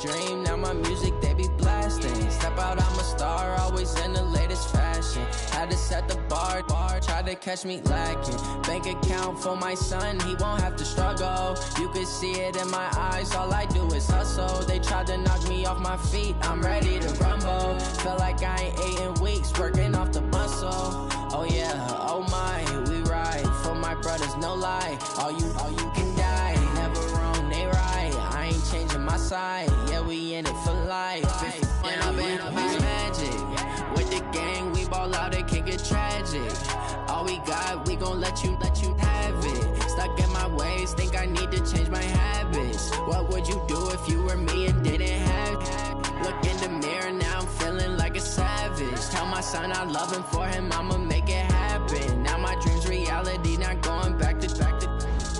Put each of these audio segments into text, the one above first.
dream, now my music they be blasting. Step out, I'm a star, always in the latest fashion. Had to set the bar, try to catch me lacking. Bank account for my son, he won't have to struggle. You can see it in my eyes, all I do is hustle. They tried to knock me off my feet, I'm ready to rumble. Feel like I ain't ate in weeks, working off the muscle. Oh yeah, oh my, we ride for my brothers, no lie. All you can die, never wrong, they right. I ain't changing my side, yeah, we in it for life. And I've been magic with the gang, we ball out, it can get tragic. All we got, we gon' let you have it. Stuck in my ways, think I need to change my habits. What would you do if you were me and didn't have it? Look in the mirror, now I'm feeling like a savage. Tell my son I love him, for him I'ma make it happen. Now my dream's reality, not going back to.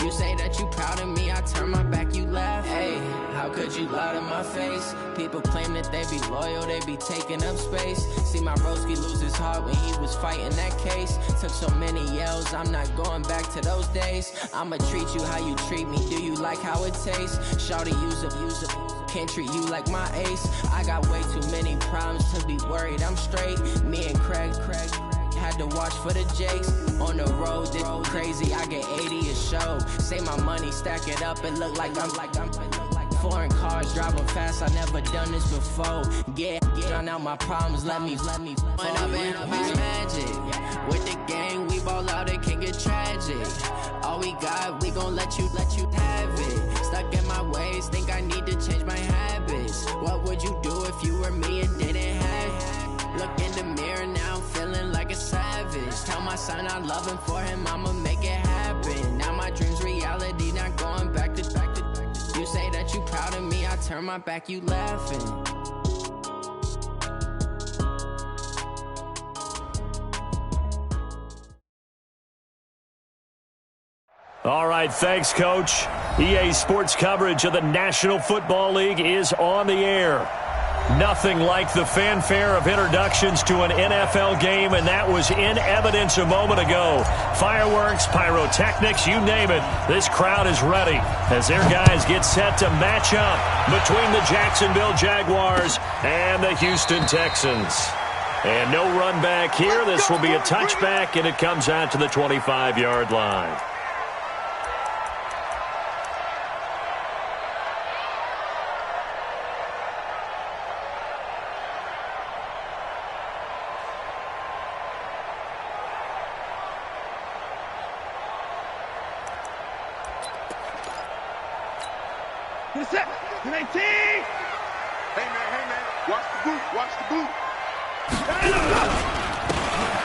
You say that you proud of me, I turn my back, you laugh. Hey, how could you lie to my face? People claim that they be loyal, they be taking up space. See my broski lose his heart when he was fighting that case. Took so many yells, I'm not going back to those days. I'ma treat you how you treat me, do you like how it tastes? Shawty, use up, can't treat you like my ace. I got way too many problems to be worried, I'm straight. Me and Craig had to watch for the Jakes. On the road, this crazy, I get 80 a show. Say my money, stack it up, it look like I'm foreign cars, driving fast, I never done this before. Yeah, drown out my problems, let me When I've been magic with the gang, we ball out, it can get tragic. All we got, we gon' let you have it. Stuck in my ways, think I need to change my habits. What would you do if you were me and didn't have it? Look in the mirror, now I'm feeling like a savage. Tell my son I love him, for him I'ma make it happen. Now my dream's reality, not going back to. You say that you proud of me, I turn my back, you laughing. All right, thanks, Coach. EA Sports coverage of the National Football League is on the air. Nothing like the fanfare of introductions to an NFL game, and that was in evidence a moment ago. Fireworks, pyrotechnics, you name it. This crowd is ready as their guys get set to match up between the Jacksonville Jaguars and the Houston Texans. And no run back here. This will be a touchback, and it comes out to the 25-yard line.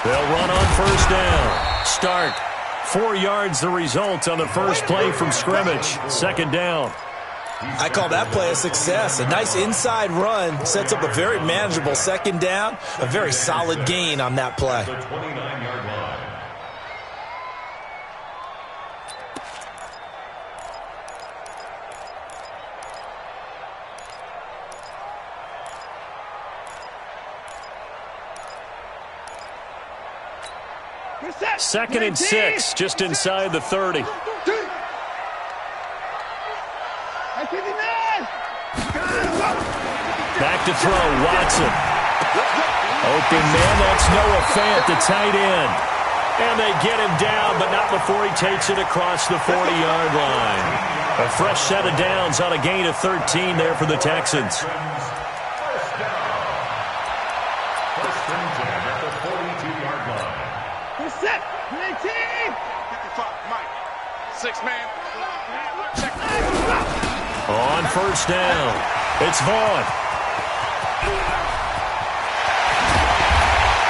They'll run on first down. Start. 4 yards the result on the first play from scrimmage. Second down. I call that play a success. A nice inside run sets up a very manageable second down. A very solid gain on that play. The 29-yard line. Second and 6, just inside the 30. Back to throw, Watson. Open man, that's Noah Fant, the tight end. And they get him down, but not before he takes it across the 40-yard line. A fresh set of downs on a gain of 13 there for the Texans. On first down, it's Vaughn.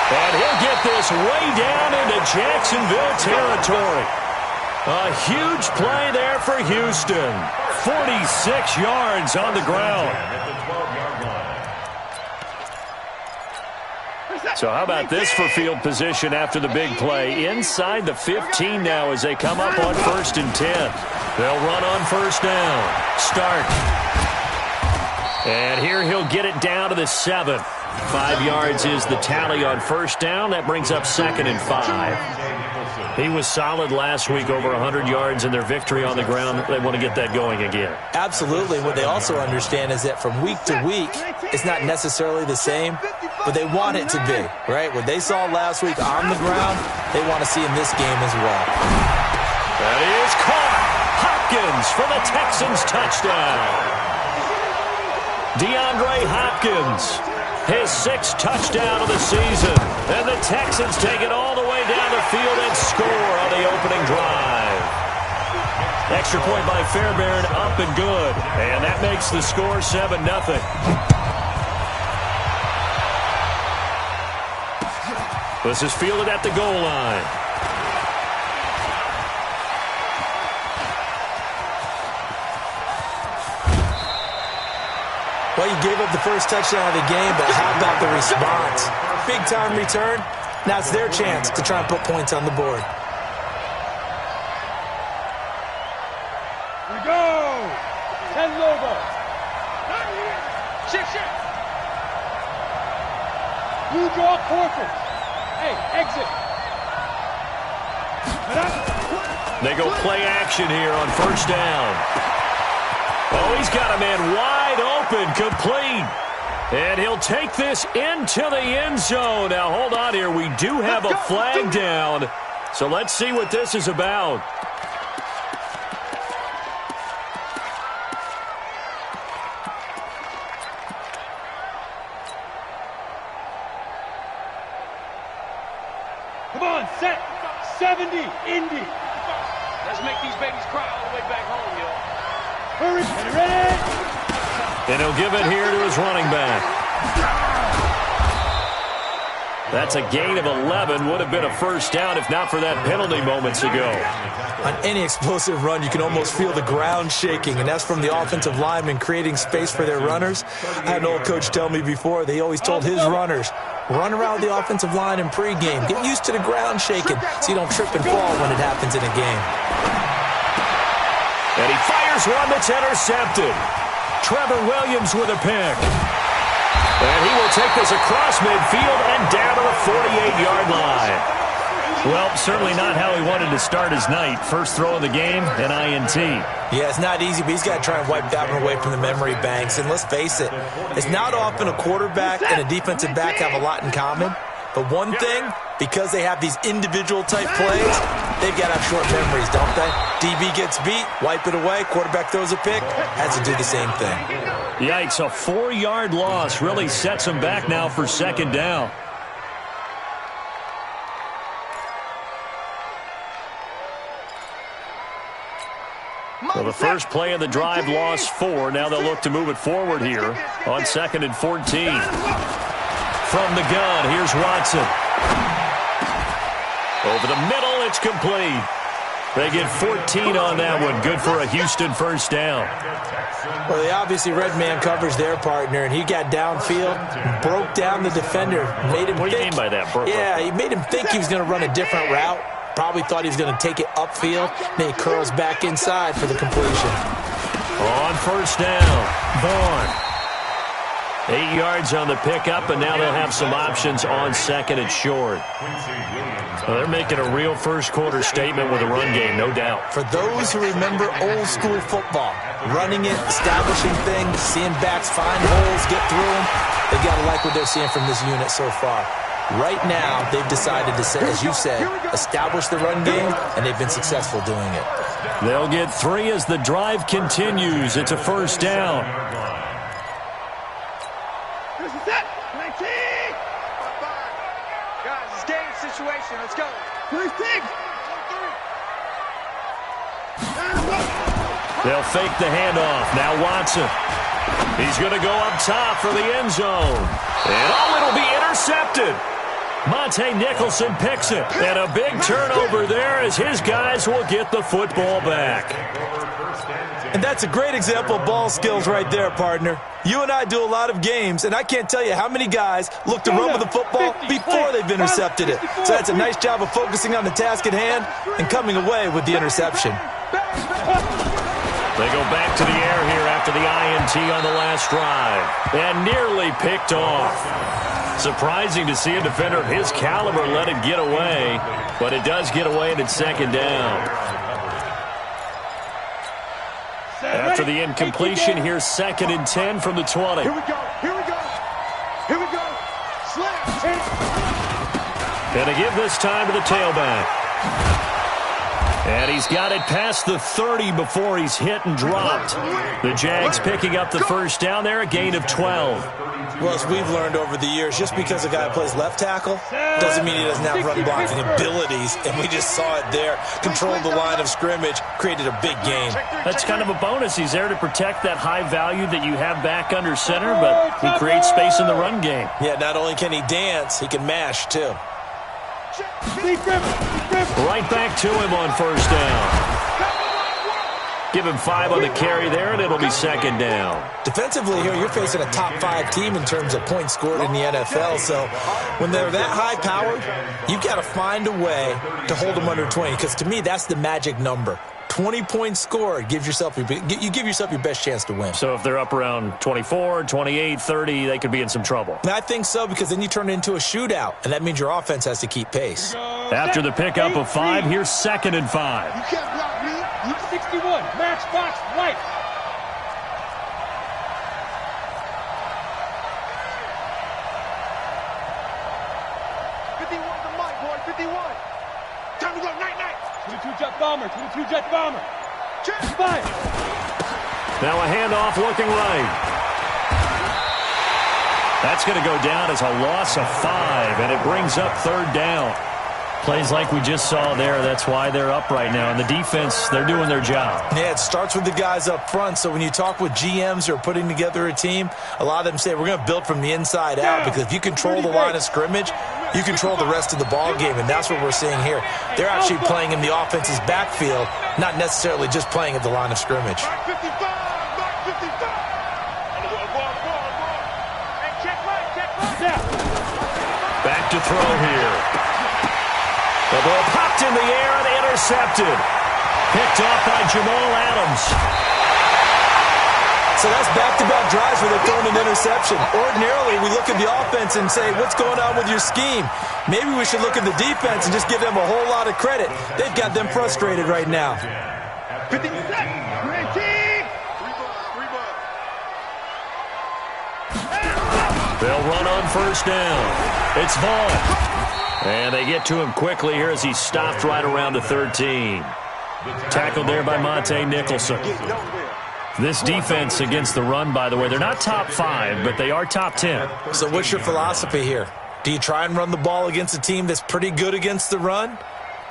And he'll get this way down into Jacksonville territory. A huge play there for Houston. 46 yards on the ground. So how about this for field position after the big play? Inside the 15 now as they come up on 1st and 10. They'll run on first down. Start. And here he'll get it down to the 7. 5 yards is the tally on first down. That brings up 2nd and 5. He was solid last week, over 100 yards in their victory on the ground. They want to get that going again. Absolutely. What they also understand is that from week to week, it's not necessarily the same, but they want it to be, right? What they saw last week on the ground, they want to see in this game as well. That is caught. Hopkins for the Texans touchdown. DeAndre Hopkins, his 6th touchdown of the season. And the Texans take it all the way down the field and score on the opening drive. Extra point by Fairbairn, up and good. And that makes the score 7-0. This is fielded at the goal line. Well, you gave up the first touchdown of the game, but how about the response? Big-time return. Now it's their chance to try and put points on the board. We go! 10 logo. Shift. You draw quarters. Hey, exit. They go play action here on first down. Oh, he's got a man wide open, complete. And he'll take this into the end zone. Now, hold on here. We do have a flag down. So let's see what this is about. Come on, set. 70, Indy. Let's make these babies cry all the way back home, yo. Hurry, ready. And he'll give it here to his running back. That's a gain of 11. Would have been a first down if not for that penalty moments ago. On any explosive run, you can almost feel the ground shaking, and that's from the offensive linemen creating space for their runners. I had an old coach tell me before, they always told his runners, run around the offensive line in pregame. Get used to the ground shaking so you don't trip and fall when it happens in a game. And he fires one that's intercepted. Trevor Williams with a pick. And he will take this across midfield and down to the 48-yard line. Well, certainly not how he wanted to start his night. First throw of the game, an INT. Yeah, it's not easy, but he's got to try and wipe that one away from the memory banks. And let's face it, it's not often a quarterback and a defensive back have a lot in common. But one thing, because they have these individual type plays, they've got to have short memories, don't they? DB gets beat, wipe it away, quarterback throws a pick, has to do the same thing. Yikes, a 4-yard loss really sets him back now for second down. Well, the first play of the drive lost 4. Now they'll look to move it forward here on 2nd and 14. From the gun, here's Watson. Over the middle, it's complete. They get 14 on that one. Good for a Houston first down. Well, they obviously red man covers their partner, and he got downfield, broke down the defender, made him What do you mean by that, bro? Yeah, he made him think he was going to run a different route. Probably thought he was going to take it upfield. Then he curls back inside for the completion. On first down, Vaughn. 8 yards on the pickup, and now they'll have some options on 2nd and short. Well, they're making a real first-quarter statement with a run game, no doubt. For those who remember old-school football, running it, establishing things, seeing backs find holes, get through them, they've got to like what they're seeing from this unit so far. Right now, they've decided to, as you said, establish the run game, and they've been successful doing it. They'll get 3 as the drive continues. It's a first down. This is it. 19. Guys, it's game situation. Let's go. First thing. They'll fake the handoff. Now Watson. He's going to go up top for the end zone. And it'll be intercepted. Monte Nicholson picks it. And a big turnover there as his guys will get the football back. And that's a great example of ball skills right there, partner. You and I do a lot of games, and I can't tell you how many guys look to run with the football before they've intercepted it. So that's a nice job of focusing on the task at hand and coming away with the interception. They go back to the air here after after the INT on the last drive. And nearly picked off. Surprising to see a defender of his caliber let it get away, but it does get away and it's second down. After the incompletion, here's 2nd and 10 from the 20. Here we go. Here we go. Here we go. Slap. And they give this time to the tailback. And he's got it past the 30 before he's hit and dropped. The Jags picking up the first down there, a gain of 12. Well, as we've learned over the years, just because a guy plays left tackle doesn't mean he doesn't have run blocking abilities. And we just saw it there. Controlled the line of scrimmage, created a big gain. That's kind of a bonus. He's there to protect that high value that you have back under center, but he creates space in the run game. Yeah, not only can he dance, he can mash, too. Right back to him on first down. Give him 5 on the carry there, and it'll be second down. Defensively here, you're facing a top 5 team in terms of points scored in the NFL. So when they're that high-powered, you've got to find a way to hold them under 20. Because to me, that's the magic number. 20 points scored, you give yourself your best chance to win. So if they're up around 24, 28, 30, they could be in some trouble. And I think so, because then you turn it into a shootout, and that means your offense has to keep pace. After the pickup of 5, here's 2nd and 5. You can't block me. 61. Matchbox right. Time to go, night. 22 jet bomber, 22 jet bomber. Check, fire. Now a handoff looking right. That's going to go down as a loss of 5, and it brings up 3rd down. Plays like we just saw there, that's why they're up right now. And the defense, they're doing their job. Yeah, it starts with the guys up front. So when you talk with GMs who are putting together a team, a lot of them say we're going to build from the inside out, because if you control the line of scrimmage, you control the rest of the ball game, and that's what we're seeing here. They're actually playing in the offense's backfield, not necessarily just playing at the line of scrimmage. Back to throw here. The ball popped in the air and intercepted. Picked off by Jamal Adams. So that's back-to-back drives where they're throwing an interception. Ordinarily, we look at the offense and say, what's going on with your scheme? Maybe we should look at the defense and just give them a whole lot of credit. They've got them frustrated right now. 50 They'll run on first down. It's Vaughn. And they get to him quickly here as he's stopped right around the 13. Tackled there by Monte Nicholson. This defense against the run, by the way, they're not top 5, but they are top 10. So what's your philosophy here? Do you try and run the ball against a team that's pretty good against the run?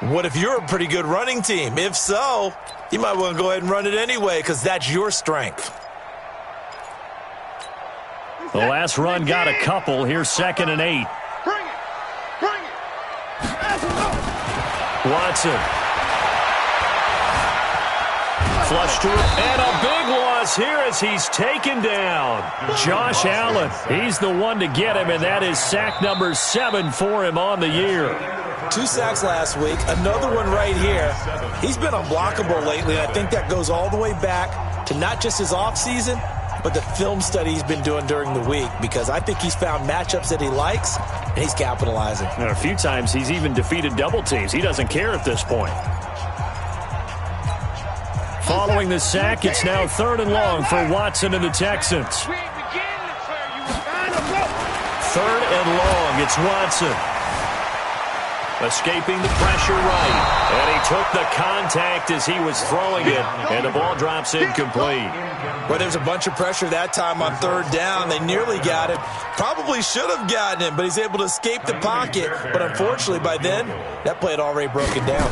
What if you're a pretty good running team? If so, you might want to go ahead and run it anyway, because that's your strength. The last run got a couple. Here's 2nd and 8. Watson. Flush to him. And a big loss here as he's taken down. Josh Allen. He's the one to get him, and that is sack number 7 for him on the year. 2 sacks last week. Another one right here. He's been unblockable lately, and I think that goes all the way back to not just his offseason, but the film study he's been doing during the week, because I think he's found matchups that he likes, and he's capitalizing. And a few times he's even defeated double teams. He doesn't care at this point. Following the sack, it's now 3rd and long for Watson and the Texans. 3rd and long, it's Watson. Escaping the pressure right. And he took the contact as he was throwing it, and the ball drops incomplete. Well, there's a bunch of pressure that time on 3rd down. They nearly got him. Probably should have gotten him, but he's able to escape the pocket. But unfortunately, by then, that play had already broken down.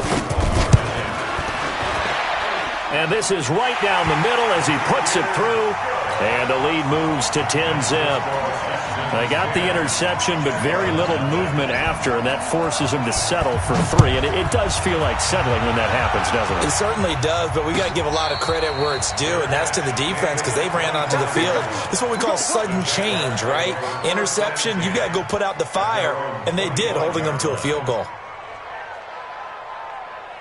And this is right down the middle as he puts it through. And the lead moves to 10-zip. They got the interception, but very little movement after, and that forces him to settle for 3. And it does feel like settling when that happens, doesn't it? It certainly does, but we got to give a lot of credit where it's due, and that's to the defense, because they ran onto the field. This is what we call sudden change, right? Interception, you got to go put out the fire, and they did, holding them to a field goal.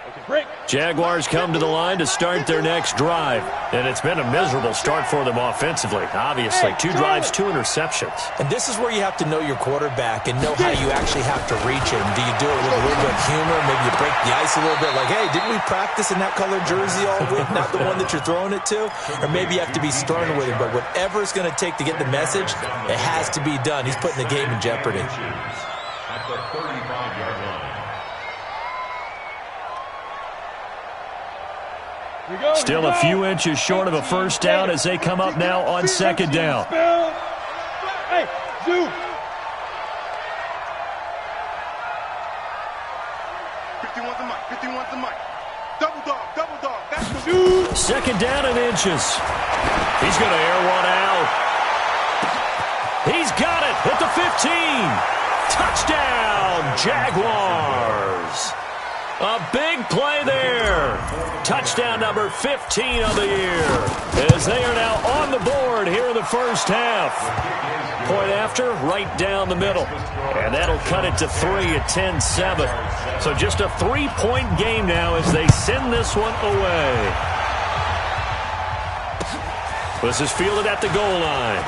Okay, break. Jaguars come to the line to start their next drive. And it's been a miserable start for them offensively. Obviously, 2 drives, 2 interceptions. And this is where you have to know your quarterback and know how you actually have to reach him. Do you do it with a little bit of humor? Maybe you break the ice a little bit like, hey, didn't we practice in that color jersey all week, not the one that you're throwing it to? Or maybe you have to be stern with him. But whatever it's going to take to get the message, it has to be done. He's putting the game in jeopardy. At the 35-yard line. Still a few inches short of a first down as they come up now on second down. Hey, zoom. 51's the mic. 51's the mic. Double dog. That's the shoot. Second down and inches. He's going to air one out. He's got it at the 15. Touchdown, Jaguars. A big play there. Touchdown number 15 of the year. As they are now on the board here in the first half. Point after, right down the middle. And that'll cut it to 3 at 10-7. So just a 3-point game now as they send this one away. This is fielded at the goal line.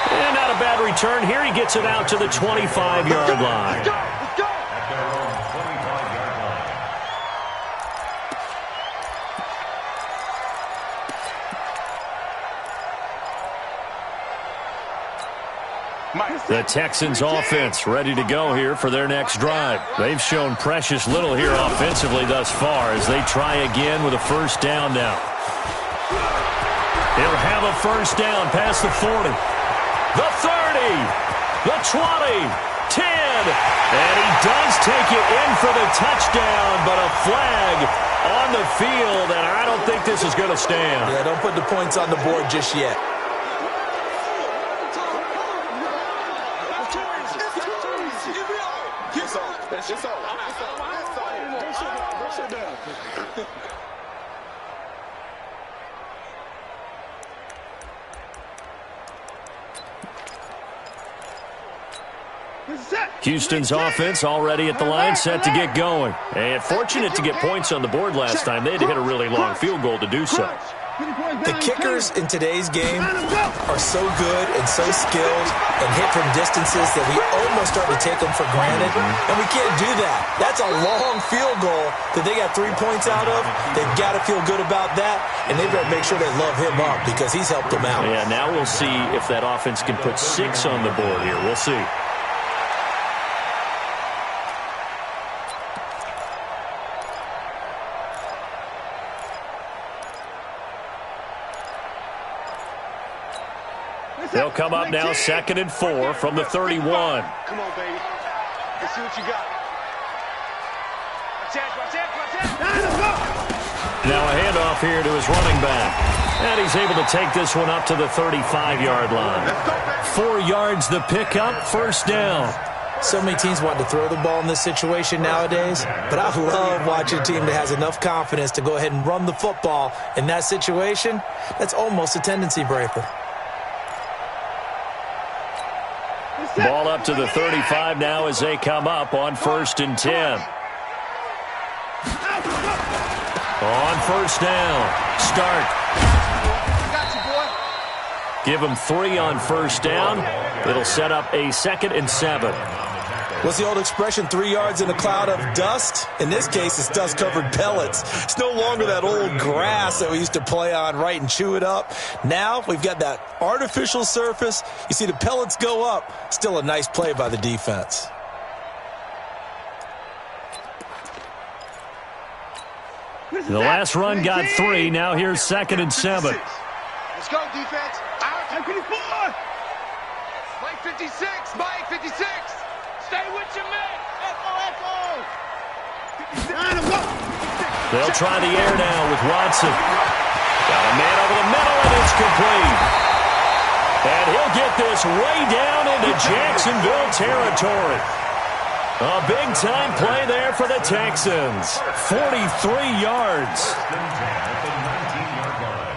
And not a bad return here. He gets it out to the 25-yard line. At their own 25-yard line. The Texans offense ready to go here for their next drive. They've shown precious little here offensively thus far as they try again with a first down now. He'll have a first down past the 40. The 30, the 20, 10, and he does take it in for the touchdown, but a flag on the field, and I don't think this is going to stand. Yeah, don't put the points on the board just yet. Houston's offense already at the line, set to get going. And fortunate to get points on the board last time. They had to hit a really long field goal to do so. The kickers in today's game are so good and so skilled and hit from distances that we almost start to take them for granted, and we can't do that. That's a long field goal that they got 3 points out of. They've got to feel good about that, and they've got to make sure they love him up because he's helped them out. Yeah, now we'll see if that offense can put 6 on the board here. We'll see. They'll come up now, 2nd and 4 from the 31. Come on, baby. Let's see what you got. Now a handoff here to his running back. And he's able to take this one up to the 35-yard line. 4 yards the pickup, first down. So many teams want to throw the ball in this situation nowadays, but I love watching a team that has enough confidence to go ahead and run the football in that situation. That's almost a tendency breaker. Ball up to the 35 now as they come up on 1st and 10. On first down, start. Give them 3 on first down. It'll set up a 2nd and 7. What's the old expression, 3 yards in a cloud of dust? In this case, it's dust-covered pellets. It's no longer that old grass that we used to play on, right, and chew it up. Now we've got that artificial surface. You see the pellets go up. Still a nice play by the defense. The last run got 3. Now here's 2nd and 7. Let's go, defense. Out. 54. Mike 56. Mike 56. Stay with your man. Echo. They'll try the air now with Watson. Got a man over the middle, and it's complete. And he'll get this way down into Jacksonville territory. A big-time play there for the Texans. 43 yards. At the 19-yard line.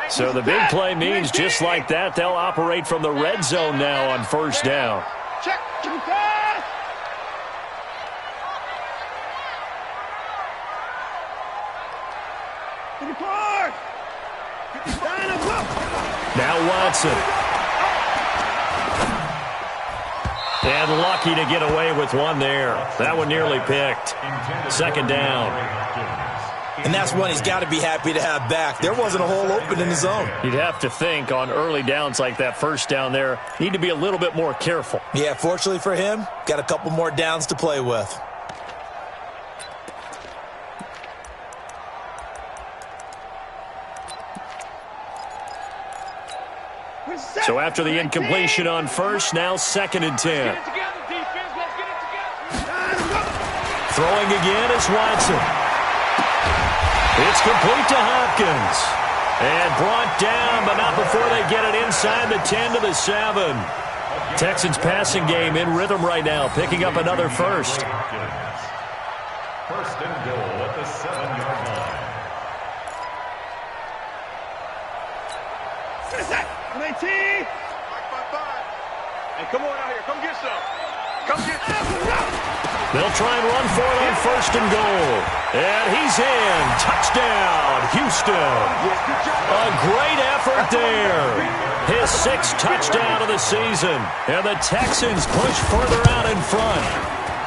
So the big play means just like that, they'll operate from the red zone now on first down. Check. Now Watson. And lucky to get away with one there. That one nearly picked. Second down. And that's one he's got to be happy to have back. There wasn't a hole open in the zone. You'd have to think on early downs like that first down there, need to be a little bit more careful. Yeah, fortunately for him, got a couple more downs to play with. So after the incompletion on first, now 2nd and 10. Throwing again is Watson. It's complete to Hopkins. And brought down, but not before they get it inside the 10 to the 7. Texans passing game in rhythm right now, picking up another first. First and goal at the 7-yard line. Hey, come on out here. Come get some. Come get some. They'll try and run for it on first and goal. And he's in. Touchdown, Houston. A great effort there. His 6th touchdown of the season. And the Texans push further out in front.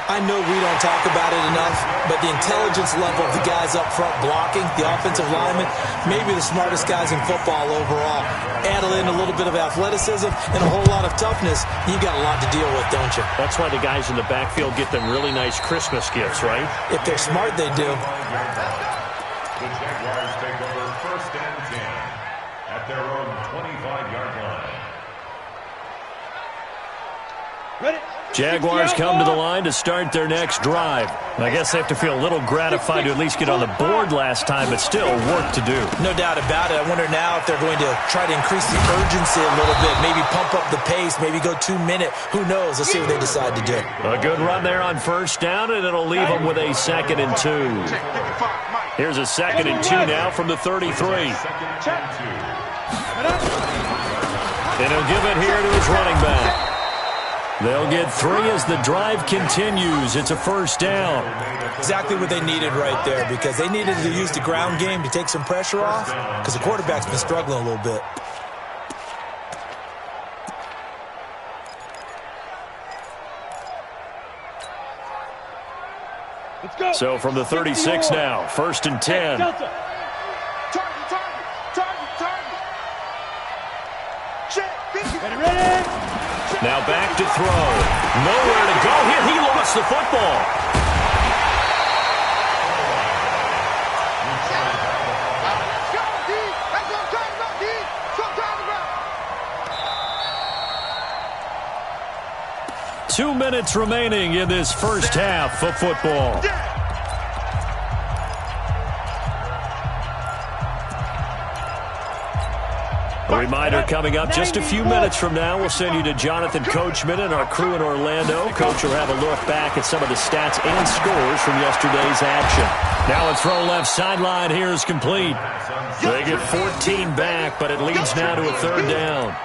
I know we don't talk about it enough, but the intelligence level of the guys up front blocking, the offensive linemen, maybe the smartest guys in football overall. Add in a little bit of athleticism and a whole lot of toughness, you got a lot to deal with, don't you? That's why the guys in the backfield get them really nice Christmas gifts, right? If they're smart, they do. The Jaguars take over first and 10 at their own 25-yard line. Ready? Jaguars come to the line to start their next drive. I guess they have to feel a little gratified to at least get on the board last time, but still work to do. No doubt about it. I wonder now if they're going to try to increase the urgency a little bit, maybe pump up the pace, maybe go 2-minute. Who knows? Let's see what they decide to do. A good run there on first down, and it'll leave them with a 2nd and 2. Here's a 2nd and 2 now from the 33. And he'll give it here to his running back. They'll get 3 as the drive continues. It's a first down. Exactly what they needed right there, because they needed to use the ground game to take some pressure off, because the quarterback's been struggling a little bit. Let's go. So from the 36 now, 1st and 10. Delta. Target. Ready. Now back to throw. Nowhere to go here. He lost the football. Let's go, D. That's what I'm talking about, D. That's what I'm talking about. 2 minutes remaining in this first half of football. A reminder coming up just a few minutes from now. We'll send you to Jonathan Coachman and our crew in Orlando. Coach will have a look back at some of the stats and scores from yesterday's action. Now a throw left sideline here is complete. They get 14 back, but it leads now to a 3rd down.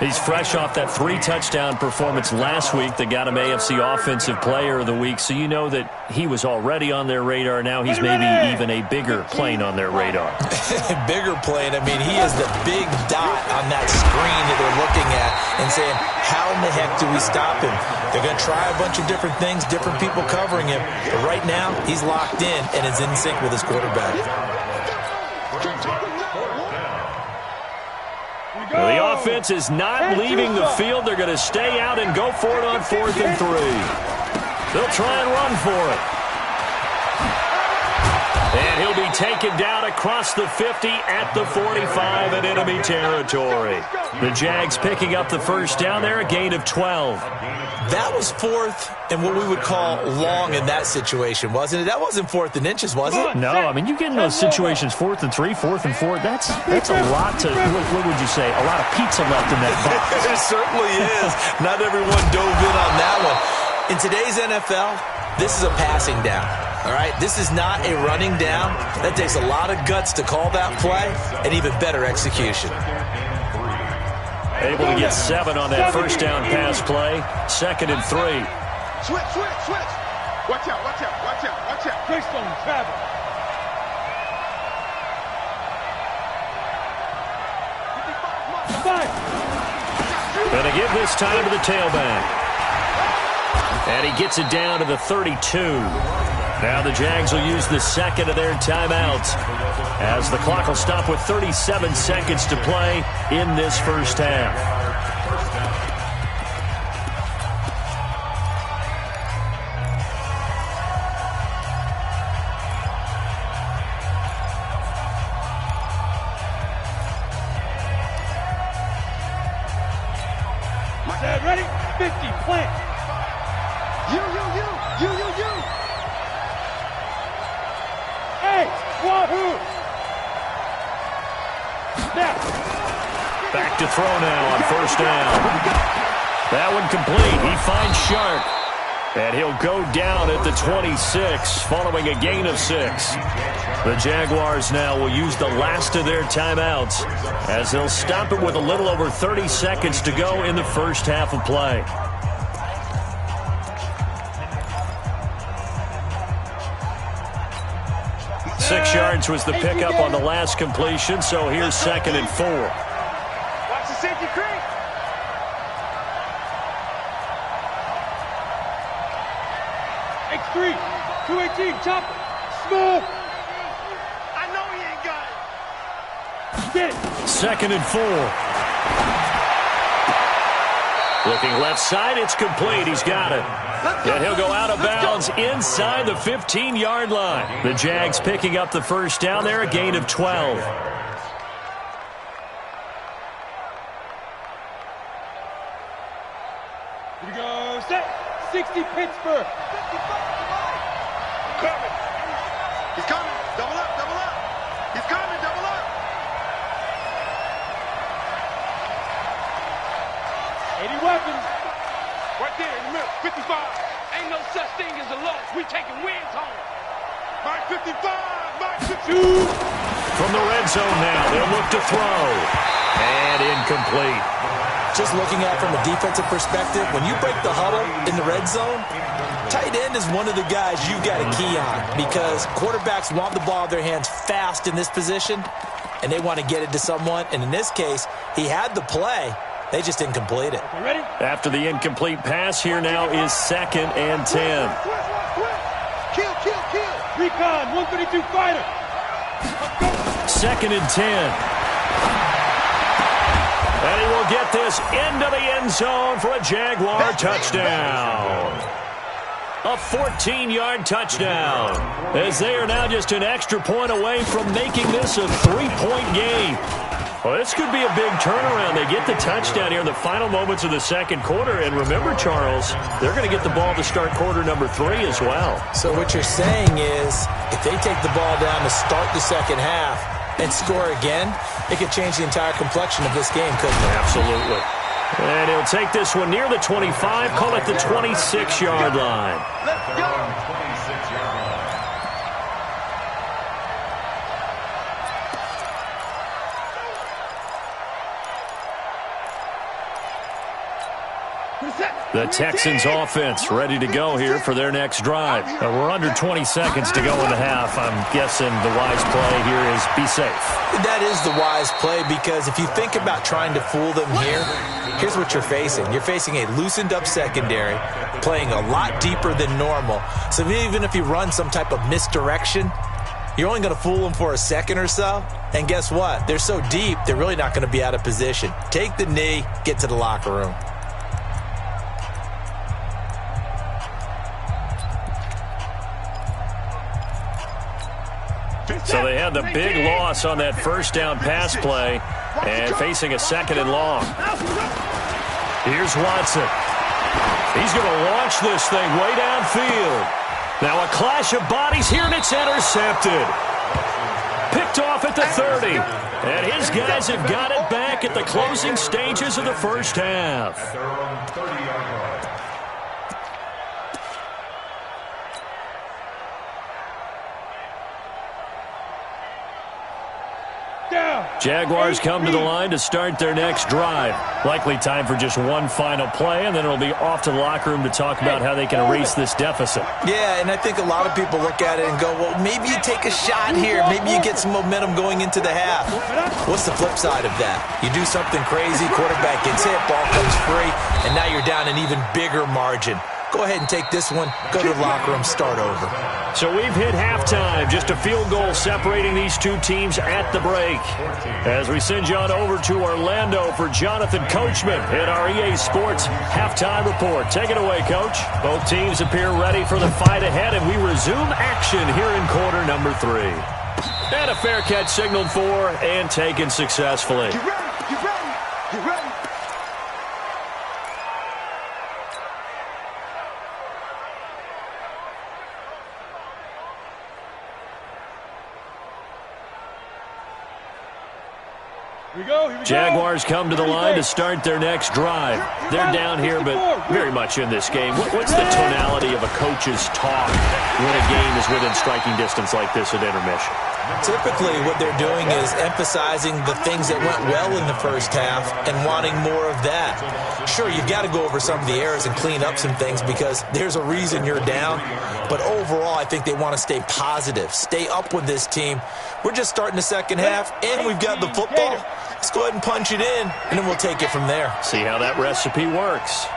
He's fresh off that 3-touchdown performance last week that got him AFC Offensive Player of the Week, so you know that he was already on their radar. Now he's maybe even a bigger plane on their radar. Bigger plane. I mean, he is the big dot on that screen that they're looking at and saying, how in the heck do we stop him? They're going to try a bunch of different things, different people covering him, but right now he's locked in and is in sync with his quarterback. Well, the offense is not leaving the field. They're going to stay out and go for it on 4th and 3. They'll try and run for it. And he'll be taken down across the 50 at the 45 in enemy territory. The Jags picking up the first down there, a gain of 12. That was 4th and what we would call long in that situation, wasn't it? That wasn't 4th and inches, was it? No, I mean, you get in those situations, 4th and 3, 4th and 4, that's a lot to, what would you say, a lot of pizza left in that box. It certainly is. Not everyone dove in on that one. In today's NFL, this is a passing down. All right, this is not a running down. That takes a lot of guts to call that play and even better execution. Able to get 7 on that first down pass play. 2nd and 3. Switch. Watch out. Keystone travel. Gonna give this time to the tailback. And he gets it down to the 32. Now the Jags will use the second of their timeouts as the clock will stop with 37 seconds to play in this first half. Ready? 50, plant. You. Hey, wahoo! Snap. Back to throw now on first down. That one complete. He finds Sharp. And he'll go down at the 26 following a gain of 6. The Jaguars now will use the last of their timeouts as they'll stop it with a little over 30 seconds to go in the first half of play. Six yards was the pickup on the last completion, so here's 2nd and 4. Watch the safety creep. X3, 218, chopper. Smooth. I know he ain't got it. Get it. 2nd and 4. Looking left side, it's complete. He's got it. And he'll go out of bounds inside the 15-yard line. The Jags picking up the first down there, a gain of 12. Here we go. Set. 60 Pittsburgh. Coming. He's coming. Double up. He's coming. Double up. 80 weapons. Right there in the middle. 55. Ain't no such thing as a loss. We taking wins home. Mark 55. Mark 52. From the red zone now, they'll look to throw. And incomplete. Just looking at it from a defensive perspective, when you break the huddle in the red zone, tight end is one of the guys you've got to key on because quarterbacks want the ball in their hands fast in this position, and they want to get it to someone. And in this case, he had the play. They just didn't complete it. Ready? After the incomplete pass, here now is 2nd and 10. Kill. Recon, 132 fighter. 2nd and 10. And he will get this into the end zone for a Jaguar touchdown. A 14-yard touchdown. As they are now just an extra point away from making this a 3-point game. Well, this could be a big turnaround. They get the touchdown here in the final moments of the second quarter. And remember, Charles, they're going to get the ball to start quarter number 3 as well. So what you're saying is if they take the ball down to start the second half and score again, it could change the entire complexion of this game, couldn't it? Absolutely. And he'll take this one near the 25, call it the 26-yard line. Let's go. 26-yard line. The Texans offense ready to go here for their next drive. We're under 20 seconds to go in the half. I'm guessing the wise play here is be safe. That is the wise play because if you think about trying to fool them here, here's what you're facing. You're facing a loosened up secondary, playing a lot deeper than normal. So even if you run some type of misdirection, you're only going to fool them for a second or so. And guess what? They're so deep, they're really not going to be out of position. Take the knee, get to the locker room. So they had the big loss on that first down pass play and facing a 2nd and long. Here's Watson. He's going to launch this thing way downfield. Now a clash of bodies here, and it's intercepted. Picked off at the 30. And his guys have got it back at the closing stages of the first half. At their own 30-yard line. Jaguars come to the line to start their next drive. Likely time for just one final play, and then it'll be off to the locker room to talk about how they can erase this deficit. Yeah, and I think a lot of people look at it and go, well, maybe you take a shot here. Maybe you get some momentum going into the half. What's the flip side of that? You do something crazy, quarterback gets hit, ball comes free, and now you're down an even bigger margin. Go ahead and take this one, go to the locker room, start over. So we've hit halftime. Just a field goal separating these two teams at the break. As we send you on over to Orlando for Jonathan Coachman in our EA Sports Halftime Report. Take it away, Coach. Both teams appear ready for the fight ahead, and we resume action here in quarter number 3. And a fair catch signaled for and taken successfully. Get ready, get ready, get ready. Here we go. Jaguars come to the line to start their next drive. They're down here, but very much in this game. What's the tonality of a coach's talk when a game is within striking distance like this at intermission? Typically, what they're doing is emphasizing the things that went well in the first half and wanting more of that. Sure, you've got to go over some of the errors and clean up some things because there's a reason you're down. But overall, I think they want to stay positive, stay up with this team. We're just starting the second half, and we've got the football. Let's go ahead and punch it in, and then we'll take it from there. See how that recipe works.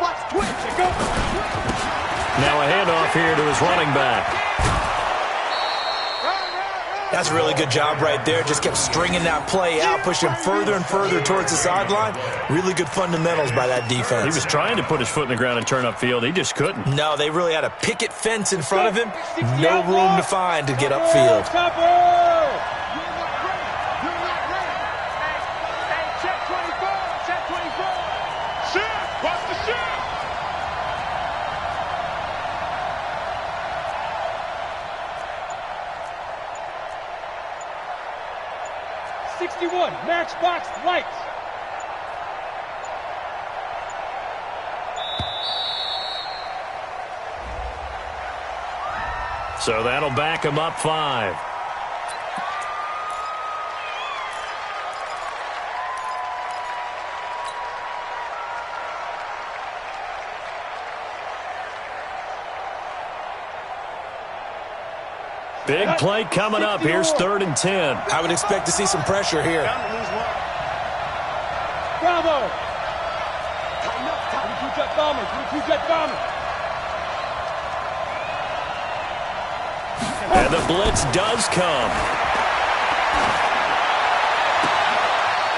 Now a handoff here to his running back. That's a really good job right there. Just kept stringing that play out, pushing further and further towards the sideline. Really good fundamentals by that defense. He was trying to put his foot in the ground and turn upfield. He just couldn't. No, they really had a picket fence in front of him. No room to find to get upfield. Watch the shot. 61, Matchbox Lights. So that'll back him up 5. Big play coming up. Here's 3rd and 10. I would expect to see some pressure here. Bravo. Jet bombers. Jet bombers. And the blitz does come.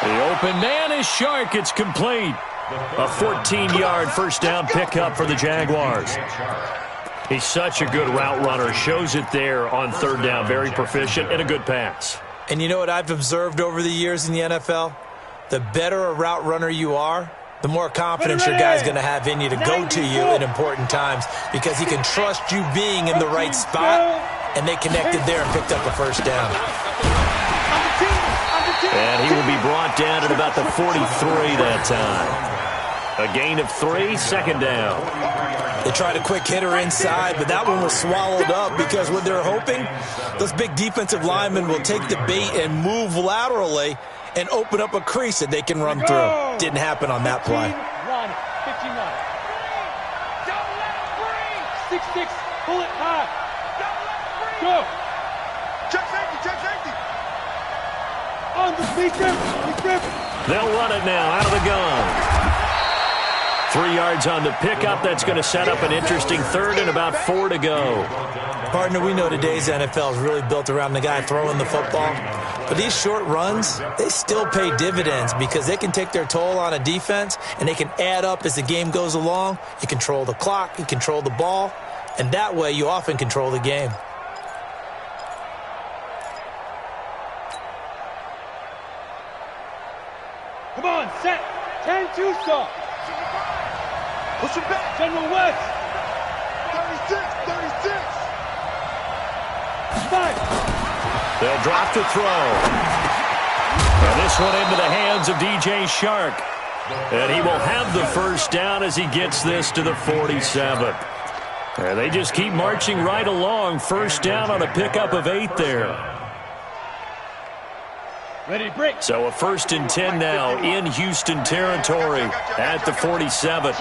The open man is Shark. It's complete. A 14-yard first down pickup for the Jaguars. He's such a good route runner. Shows it there on 3rd down. Very proficient and a good pass. And you know what I've observed over the years in the NFL? The better a route runner you are, the more confidence your guy's going to have in you to go to you in important times because he can trust you being in the right spot, and they connected there and picked up a first down. And he will be brought down at about the 43 that time. A gain of 3, 2nd down. They tried a quick hitter inside, but that one was swallowed up because what they're hoping, those big defensive linemen will take the bait and move laterally and open up a crease that they can run through. Didn't happen on that play. 6-6, pull it high. Go. Check safety. On the speaker. They'll run it now out of the gun. 3 yards on the pickup. That's going to set up an interesting 3rd and about 4 to go. Partner, we know today's NFL is really built around the guy throwing the football. But these short runs, they still pay dividends because they can take their toll on a defense and they can add up as the game goes along. You control the clock, you control the ball, and that way you often control the game. Come on, set. 10-2 stop. Push him back. General West. 36. 5. They'll drop to throw. And this one into the hands of DJ Shark. And he will have the first down as he gets this to the 47. And they just keep marching right along. First down on a pickup of 8 there. Ready to break. So a 1st and 10 now in Houston territory at the 47.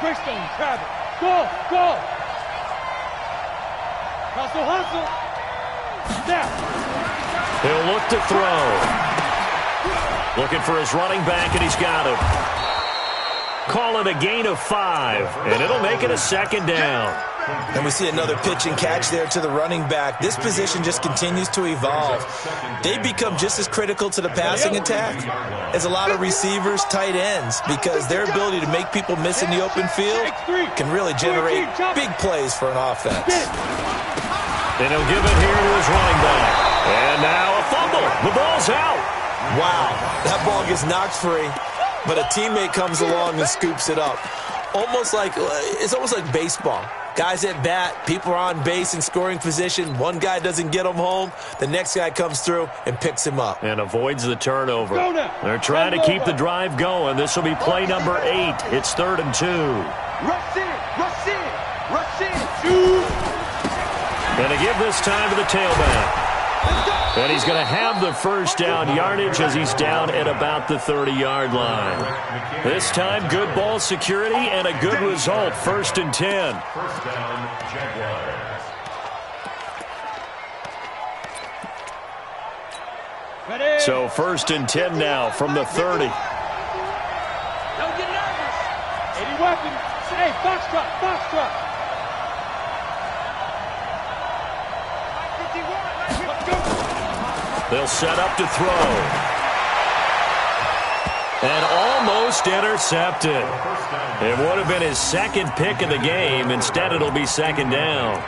Greystone, travel. Go, go. Hustle, hustle. Snap. He'll look to throw. Looking for his running back, and he's got him. Call it a gain of 5, and it'll make it a 2nd down. And we see another pitch and catch there to the running back. This position just continues to evolve. They become just as critical to the passing attack as a lot of receivers, tight ends, because their ability to make people miss in the open field can really generate big plays for an offense. And he'll give it here to his running back. And now a fumble. The ball's out. Wow, that ball gets knocked free, but a teammate comes along and scoops it up. It's almost like baseball. Guys at bat, people are on base in scoring position. One guy doesn't get him home. The next guy comes through and picks him up. And avoids the turnover. They're trying to keep the drive going. This will be play number 8. It's 3rd and 2. Rush in, rush in, rush in. Shoot. Going to give this time to the tailback. And he's going to have the 1st down yardage as he's down at about the 30-yard line. This time, good ball security and a good result. 1st and 10. 1st down, Jaguars. Ready. So 1st and 10 now from the 30. Don't get nervous. 80 weapons. Hey, foxtrot, foxtrot. They'll set up to throw. And almost intercepted. It would have been his 2nd pick of the game. Instead, it'll be 2nd down.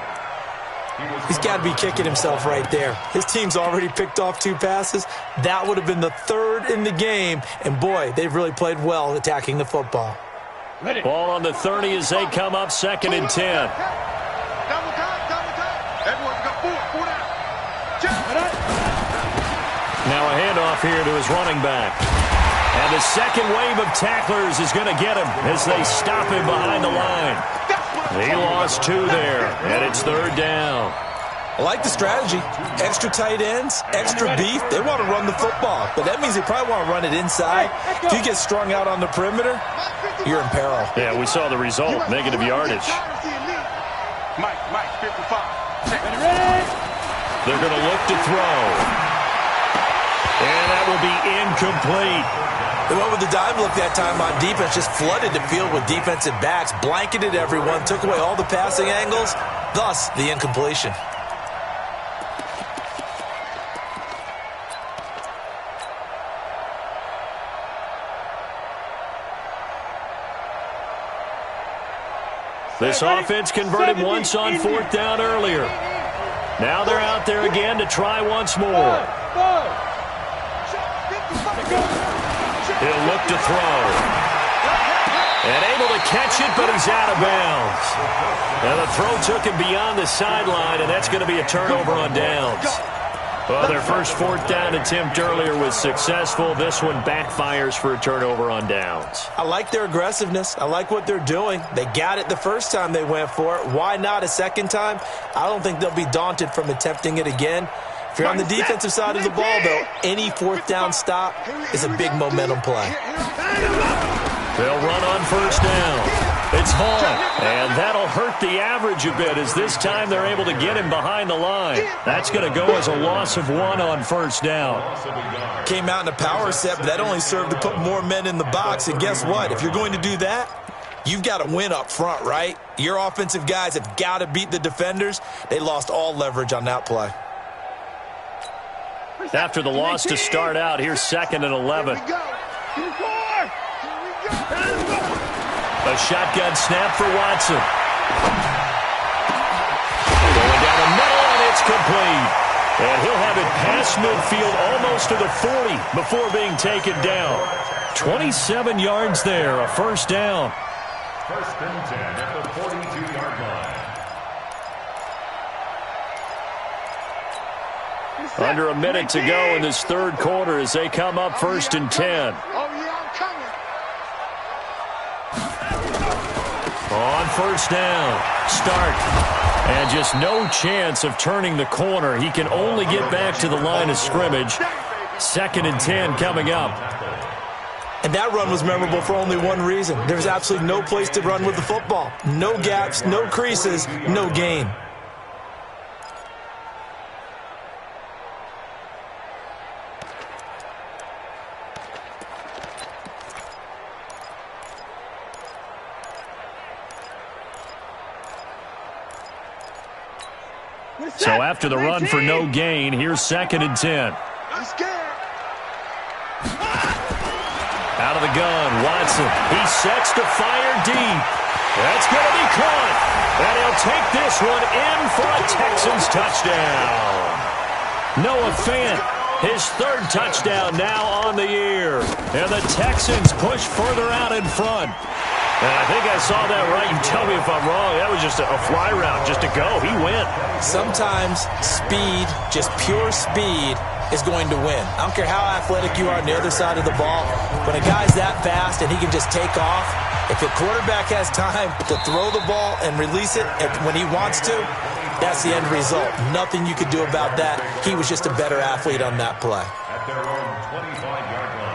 He's got to be kicking himself right there. His team's already picked off 2 passes. That would have been the 3rd in the game. And, boy, they've really played well attacking the football. Ready. Ball on the 30 as they come up 2nd and 10. Double time, double time. Everyone's got 4 down. Now a handoff here to his running back. And the 2nd wave of tacklers is going to get him as they stop him behind the line. He lost 2 there, and it's 3rd down. I like the strategy. Extra tight ends, extra beef. They want to run the football, but that means they probably want to run it inside. If you get strung out on the perimeter, you're in peril. Yeah, we saw the result, negative yardage. Mike, 55. They're going to look to throw. And that will be incomplete. They went with the dime look that time on defense, just flooded the field with defensive backs, blanketed everyone, took away all the passing angles, thus the incompletion. This offense converted once on 4th down earlier. Now they're out there again to try once more. He'll look to throw. And able to catch it, but he's out of bounds. And the throw took him beyond the sideline, and that's going to be a turnover on downs. Well, their first 4th down attempt earlier was successful. This one backfires for a turnover on downs. I like their aggressiveness. I like what they're doing. They got it the first time they went for it. Why not a 2nd time? I don't think they'll be daunted from attempting it again. If you're on the defensive side of the ball, though, any 4th down stop is a big momentum play. They'll run on 1st down. It's Hall, and that'll hurt the average a bit as this time they're able to get him behind the line. That's going to go as a loss of 1 on 1st down. Came out in a power set, but that only served to put more men in the box. And guess what? If you're going to do that, you've got to win up front, right? Your offensive guys have got to beat the defenders. They lost all leverage on that play. After the loss to start out, here's 2nd and 11. A shotgun snap for Watson. Going down the middle, and it's complete. And he'll have it past midfield almost to the 40 before being taken down. 27 yards there, a 1st down. 1st and 10 at the 42-yard line. Under a minute to go in this 3rd quarter as they come up 1st and 10. Oh, yeah, I'm coming. On 1st down, start, and And just no chance of turning the corner. He can only get back to the line of scrimmage. 2nd and 10 coming up. And that run was memorable for only one reason. There's absolutely no place to run with the football. No gaps, no creases, no gain. So after the run for no gain, here's 2nd and 10. Out of the gun, Watson. He sets to fire deep. That's going to be caught. And he'll take this one in for a Texans touchdown. Noah Fant, his 3rd touchdown now on the year. And the Texans push further out in front. And I think I saw that right. You tell me if I'm wrong. That was just a fly route just to go. He went. Sometimes speed, just pure speed, is going to win. I don't care how athletic you are on the other side of the ball. When a guy's that fast and he can just take off, if the quarterback has time to throw the ball and release it when he wants to, that's the end result. Nothing you could do about that. He was just a better athlete on that play. At their own 25-yard line.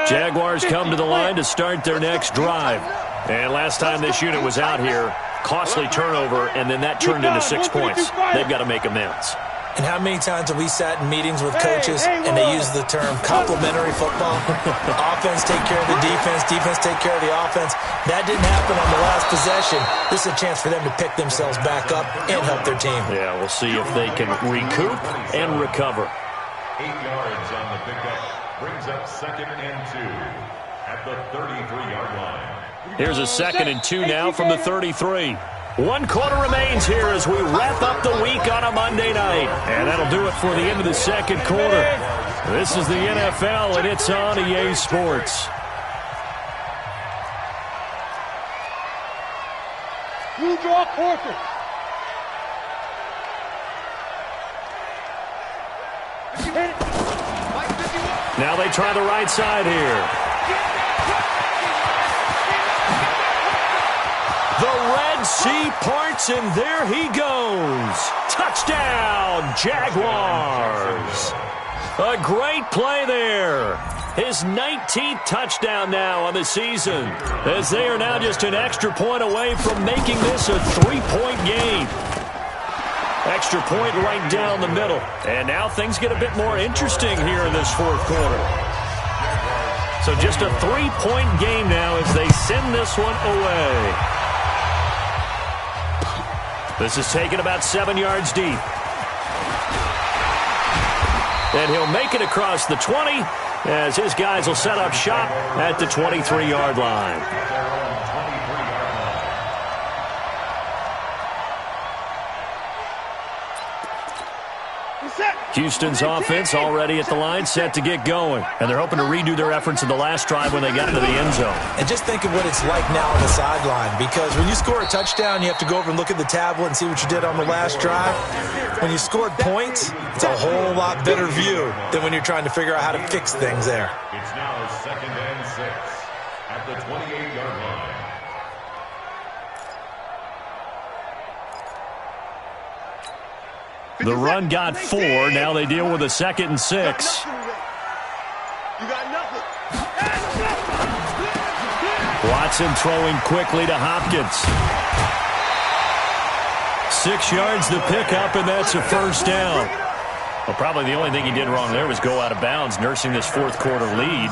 Jaguars come to the line to start their next drive. And last time this unit was out here, costly turnover, and then that turned into 6 points. They've got to make amends. And how many times have we sat in meetings with coaches and they use the term complementary football? Offense take care of the defense, defense take care of the offense. That didn't happen on the last possession. This is a chance for them to pick themselves back up and help their team. Yeah, we'll see if they can recoup and recover. 8 yards on the pickup. Brings up 2nd and 2 at the 33-yard line. Here's a 2nd and 2 now from the 33. 1 quarter remains here as we wrap up the week on a Monday night. And that'll do it for the end of the 2nd quarter. This is the NFL, and it's on EA Sports. You draw quarter. Now they try the right side here. The Red Sea parts, and there he goes. Touchdown, Jaguars. A great play there. His 19th touchdown now on the season, as they are now just an extra point away from making this a 3-point game. Extra point right down the middle. And now things get a bit more interesting here in this 4th quarter. So just a 3-point game now as they send this one away. This is taken about 7 yards deep. And he'll make it across the 20 as his guys will set up shop at the 23-yard line. Houston's offense already at the line, set to get going. And they're hoping to redo their efforts in the last drive when they got into the end zone. And just think of what it's like now on the sideline, because when you score a touchdown, you have to go over and look at the tablet and see what you did on the last drive. When you scored points, it's a whole lot better view than when you're trying to figure out how to fix things there. It's now 2nd and 6 at the 28-yard line. The run got 4. Now they deal with a 2nd and 6. You got nothing. Watson throwing quickly to Hopkins. 6 yards the pickup, and that's a first down. Well, probably the only thing he did wrong there was go out of bounds, nursing this 4th quarter lead.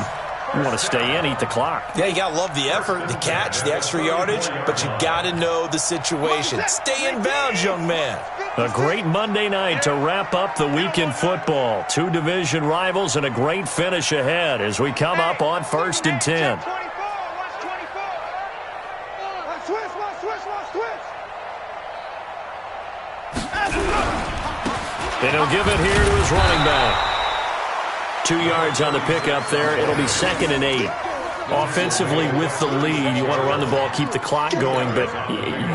You want to stay in, eat the clock. Yeah, you got to love the effort, the catch, the extra yardage, but you got to know the situation. Stay in bounds, young man. A great Monday night to wrap up the week in football. 2 division rivals and a great finish ahead as we come up on 1st and 10. And he'll give it here to his running back. 2 yards on the pickup there. It'll be 2nd and 8. Offensively with the lead, you want to run the ball, keep the clock going, but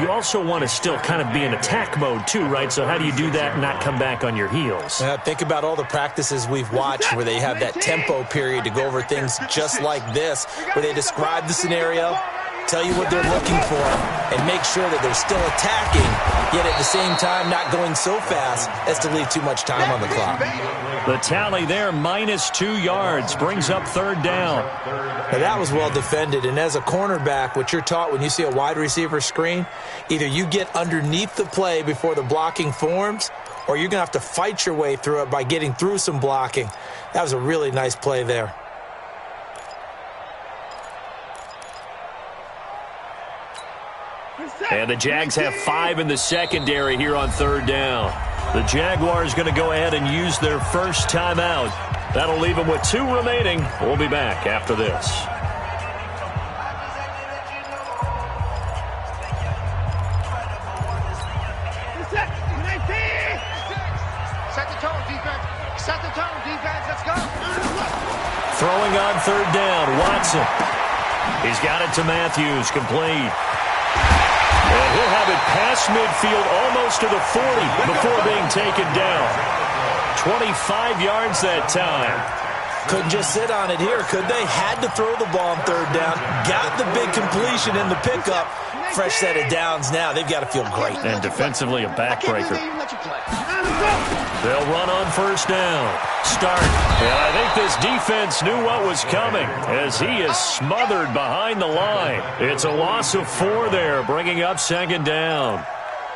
you also want to still kind of be in attack mode too, right? So how do you do that and not come back on your heels? Think about all the practices we've watched where they have that tempo period to go over things just like this, where they describe the scenario, tell you what they're looking for, and make sure that they're still attacking, yet at the same time not going so fast as to leave too much time on the clock. The tally there, -2 yards, brings up third down. Now that was well defended, and as a cornerback, what you're taught when you see a wide receiver screen, either you get underneath the play before the blocking forms, or you're going to have to fight your way through it by getting through some blocking. That was a really nice play there. And the Jags have 5 in the secondary here on third down. The Jaguars going to go ahead and use their first timeout. That'll leave them with 2 remaining. We'll be back after this. Set the tone, defense. Set the tone, defense. Let's go. Throwing on third down, Watson. He's got it to Matthews, complete. And he'll have it past midfield, almost to the 40, before being taken down. 25 yards that time. Couldn't just sit on it here, could they? Had to throw the ball on third down. Got the big completion in the pickup. Fresh set of downs now. They've got to feel great. And defensively, a backbreaker. They'll run on first down. Start. And I think this defense knew what was coming as he is smothered behind the line. It's a loss of 4 there, bringing up second down.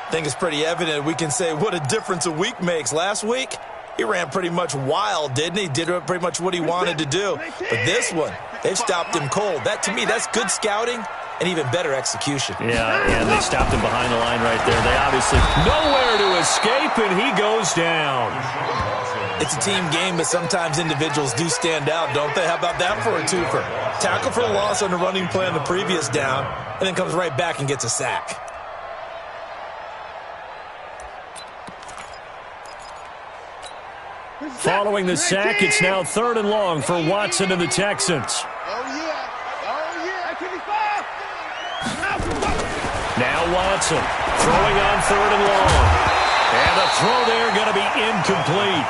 I think it's pretty evident. We can say what a difference a week makes. Last week, he ran pretty much wild, didn't he? Did pretty much what he wanted to do. But this one, they've stopped him cold. That, to me, that's good scouting and even better execution. Yeah, and they stopped him behind the line right there. They obviously nowhere to escape, and he goes down. It's a team game, but sometimes individuals do stand out, don't they? How about that for a twofer? Tackle for a loss on the running play on the previous down, and then comes right back and gets a sack. Following the sack, it's now 3rd and long for Watson and the Texans. Now Watson throwing on 3rd and long. And the throw there going to be incomplete.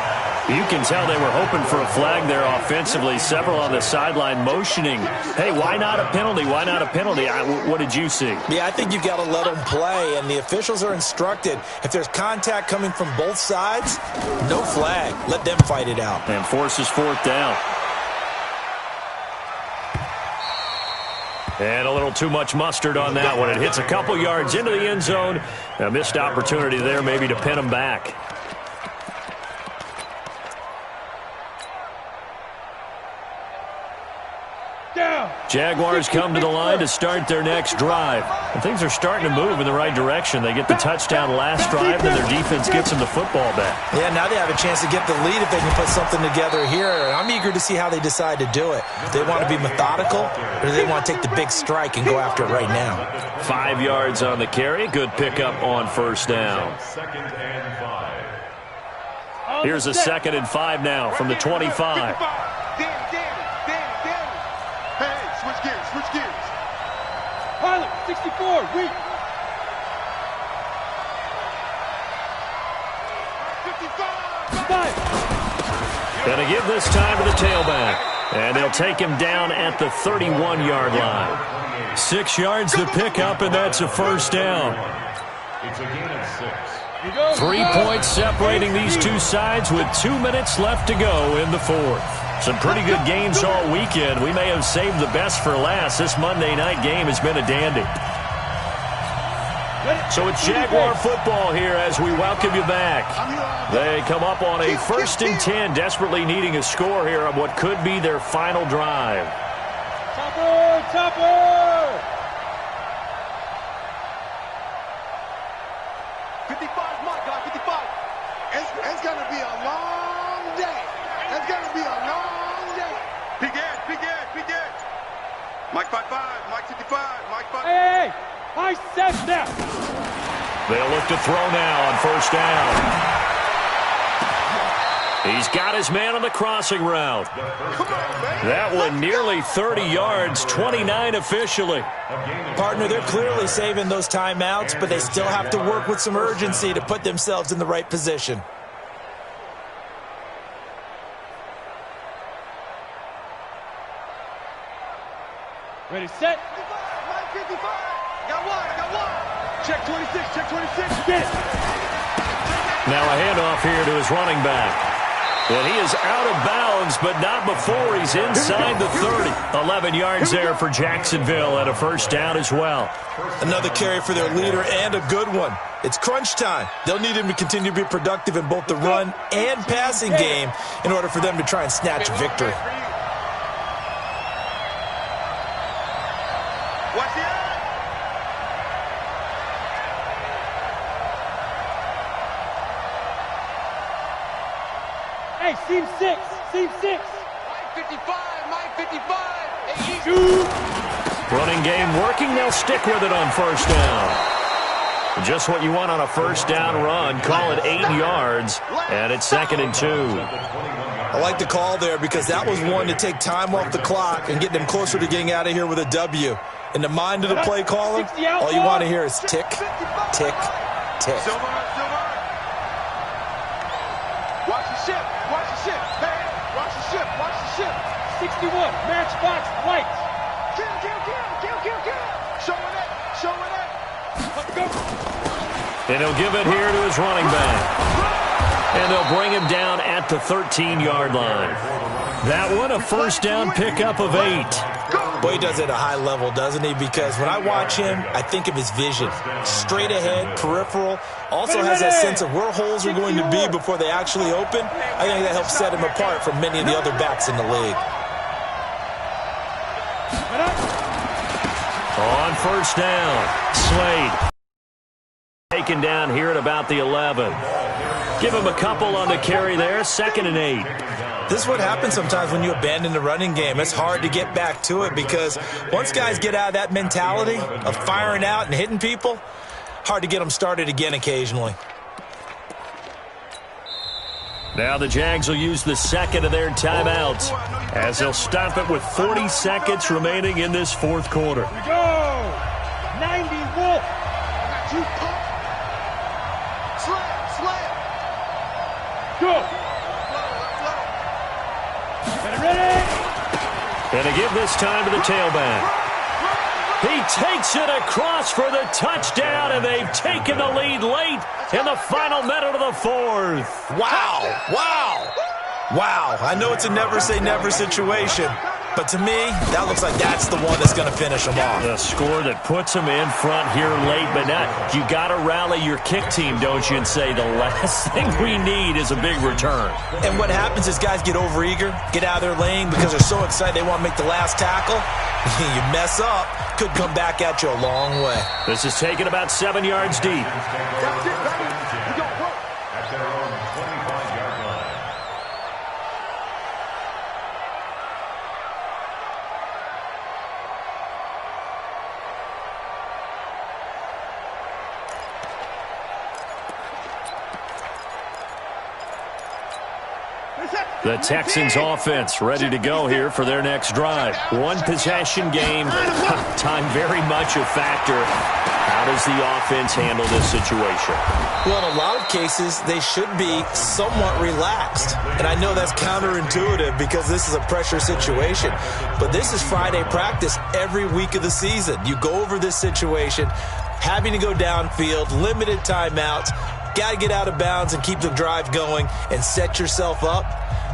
You can tell they were hoping for a flag there offensively. Several on the sideline motioning. Hey, why not a penalty? Why not a penalty? What did you see? Yeah, I think you've got to let them play, and the officials are instructed. If there's contact coming from both sides, no flag. Let them fight it out. And forces 4th down. And a little too much mustard on that one. It hits a couple yards into the end zone. A missed opportunity there maybe to pin them back. Jaguars come to the line to start their next drive. And things are starting to move in the right direction. They get the touchdown last drive, then their defense gets them the football back. Yeah, now they have a chance to get the lead if they can put something together here. I'm eager to see how they decide to do it. Do they want to be methodical, or do they want to take the big strike and go after it right now? 5 yards on the carry. Good pickup on first down. Here's a 2nd and 5 now from the 25. Switch gears. Pilot, 64, weak. 55. Gonna give this time to the tailback. And they'll take him down at the 31-yard line. 6 yards to pick up, and that's a first down. It's a gain of 6. 3 points separating these two sides with 2 minutes left to go in the 4th. Some pretty good games all weekend. We may have saved the best for last. This Monday night game has been a dandy. So it's Jaguar football here as we welcome you back. They come up on a 1st and 10, desperately needing a score here on what could be their final drive. Topper! 55, my God, 55. It's going to be a long day. It's going to be a long day. Big Ed. Mike 55, Mike 55, Mike 5. Hey, I said that. They'll look to throw now on first down. He's got his man on the crossing route. That one nearly 30 yards, 29 officially. Partner, they're clearly saving those timeouts, but they still have to work with some urgency to put themselves in the right position. Ready, set. Got one. Check 26, check 26. Get it. Now a handoff here to his running back. And he is out of bounds, but not before he's inside the 30. 11 yards there for Jacksonville and a first down as well. Another carry for their leader and a good one. It's crunch time. They'll need him to continue to be productive in both the run and passing game in order for them to try and snatch victory. Watch it. Hey, seam 6. Seam 6. Mike 55, Mike 55. Shoot. Running game working. They'll stick with it on first down. Just what you want on a first down run. Call it 8 yards, and it's 2nd and 2. I like the call there because that was one to take time off the clock and get them closer to getting out of here with a W. In the mind of the play caller, all you want to hear is tick, tick, tick. Silver. Watch the ship. Watch the ship. Hey, watch the ship. Watch the ship. 61. Matchbox white. Kill. Showing it. Let's go. And he'll give it here to his running back. And they'll bring him down at the 13-yard line. That one, a first down pickup of 8. Boy, he does it at a high level, doesn't he? Because when I watch him, I think of his vision. Straight ahead, peripheral. Also has that sense of where holes are going to be before they actually open. I think that helps set him apart from many of the other backs in the league. On first down, Slade. Taken down here at about the 11. Give him a couple on the carry there, 2nd and 8. This is what happens sometimes when you abandon the running game. It's hard to get back to it because once guys get out of that mentality of firing out and hitting people, hard to get them started again occasionally. Now the Jags will use the 2nd of their timeouts as they'll stop it with 40 seconds remaining in this 4th quarter. Go. 90 Wolf. Slam. Go. Ready. And to give this time to the tailback. He takes it across for the touchdown, and they've taken the lead late in the final minute of the 4th. Wow. I know it's a never say never situation, but to me, that looks like that's the one that's going to finish them off. The score that puts them in front here late, but now you got to rally your kick team, don't you, and say the last thing we need is a big return. And what happens is guys get overeager, get out of their lane because they're so excited they want to make the last tackle. You mess up, could come back at you a long way. This is taken about 7 yards deep. That's it, baby. We got work. At their own 25-yard line. The Texans offense ready to go here for their next drive. One possession game, time very much a factor. How does the offense handle this situation? Well, in a lot of cases, they should be somewhat relaxed. And I know that's counterintuitive because this is a pressure situation. But this is Friday practice every week of the season. You go over this situation, having to go downfield, limited timeouts, got to get out of bounds and keep the drive going and set yourself up.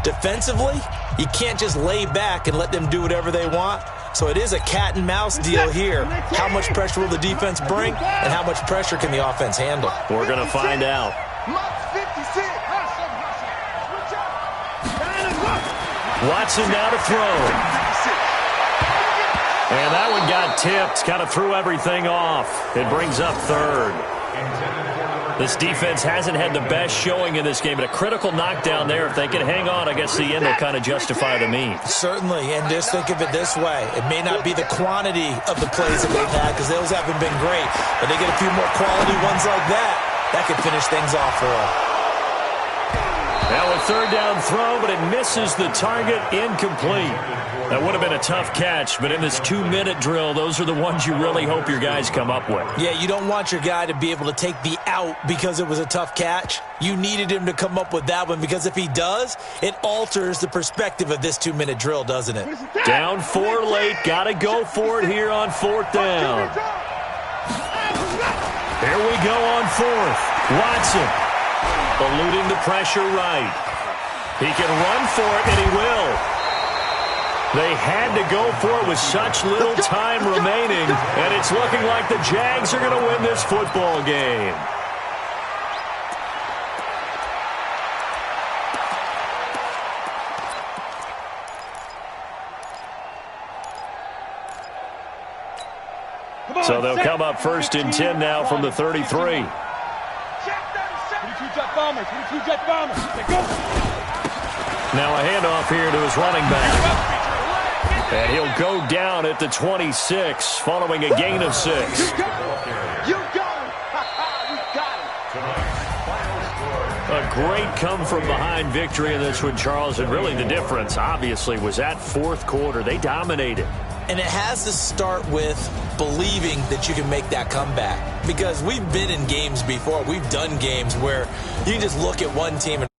Defensively, you can't just lay back and let them do whatever they want. So it is a cat and mouse deal here. How much pressure will the defense bring and how much pressure can the offense handle? We're going to find out. Watson now to throw. And that one got tipped, kind of threw everything off. It brings up 3rd. This defense hasn't had the best showing in this game, but a critical knockdown there. If they can hang on against the end, they'll kind of justify the means. Certainly, and just think of it this way. It may not be the quantity of the plays that they've had because those haven't been great, but they get a few more quality ones like that. That could finish things off for them. Now a third down throw, but it misses the target, incomplete. That would have been a tough catch, but in this 2-minute drill, those are the ones you really hope your guys come up with. Yeah, you don't want your guy to be able to take the out because it was a tough catch. You needed him to come up with that one, because if he does, it alters the perspective of this 2-minute drill, doesn't it? Down 4 late, got to go for it here on 4th down. Here we go on 4th. Watson eluding the pressure right. He can run for it, and he will. They had to go for it with such little time remaining, and it's looking like the Jags are going to win this football game. So they'll come up 1st and 10 now from the 33. 22-jet bombers, 22-jet bombers. Now a handoff here to his running back. And he'll go down at the 26, following a gain of 6. You got him. You got him. A great come-from-behind victory in this one, Charles. And really the difference, obviously, was that 4th quarter. They dominated. And it has to start with believing that you can make that comeback. Because we've been in games before. We've done games where you can just look at one team and